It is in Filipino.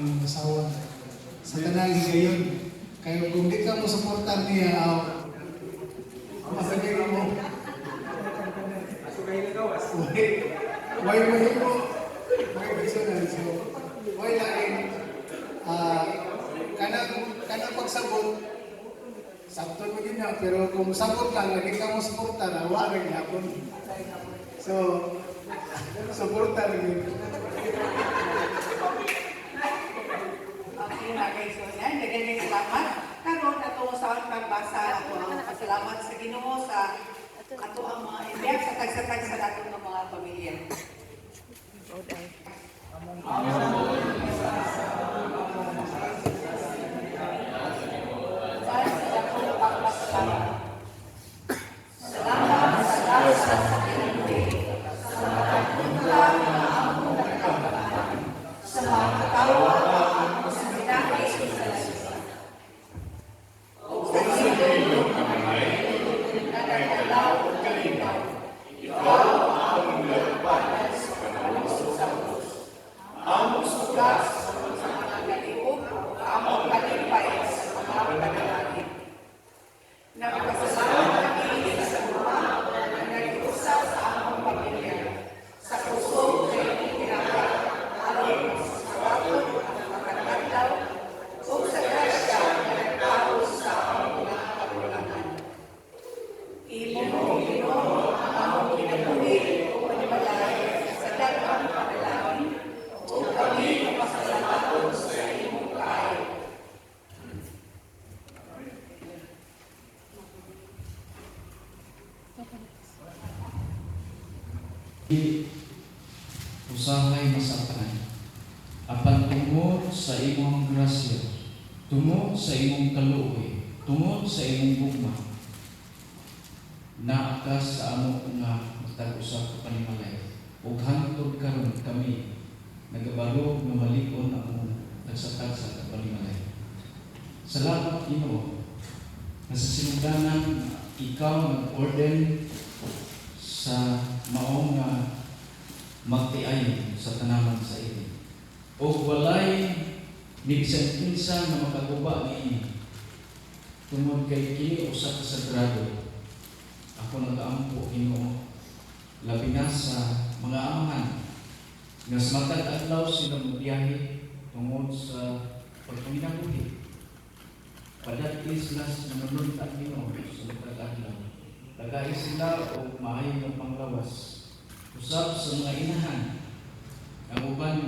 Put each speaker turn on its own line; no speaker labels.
akong asawa sa tanang higayon. Kaya kung di ka mo supportan niya, masagay mo. Why mo mo? Why personal? So, why lain? Kanang pagsabot, sakto mo din na, pero kung sabot lang, lagi ka mo supportan, wala rin hapon. So, supportan rin.
Okay na guys, so yan, nagandang salamat. Karoon na ito sa pagbasa ako ang pasalamat sa Ginoo sa ato ang mga iyak sa tagsatag sa ato ng mga pamilya. Salamat sa lahat sa pinagpili. Sa matagpulang na among nagkakalaan. Sa mga katawa sa pinakis sa lasisa. O sa ilong ng kamay, na nagkalaw at kalinaw. Ikaw ang among nagpapanan sa panahon sa Diyos. Among sugas sa mga galibog, among kalipay sa mga panalangin. Nagpasalamat kami sa mga na nag-iusap sa among pamilya. Sa puso na itinirapat, aron sa kapatid at makataglaw, o sa grasya na nagparos sa among mga kakulangan. Imo, Ginoo, ang among kinabuhi o panimalay sa daghang panalangin, o kami mapasalamat sa imong kaayo.
Di usahay masaktan apan tungod sa imong grasya, tungod sa imong kaluoy, tungod sa imong gugma, naakas sa amo nga magtag-usa ka panimalay ug hangtod karon kami nagabalog nga malikon ang nagsatag sa panimalay. Salamat Ginoo na sa sinugdanan ikaw nag-order sa maong nga magtiay sa tanaman sa iyo. O walay ni bisan kinsa nga makaguba niini. Tungod kay kini usa ka sagrado. Ako nag-aampo Ginoo labi na sa mga amahan nga sa matag adlaw sila mobiyahe tungod sa pagpanginabuhi. Padati sila sa manunta Ginoo sa matag adlaw. Lagay sila o maayo ng panglawas. Usap sa mga inahan. Ang uban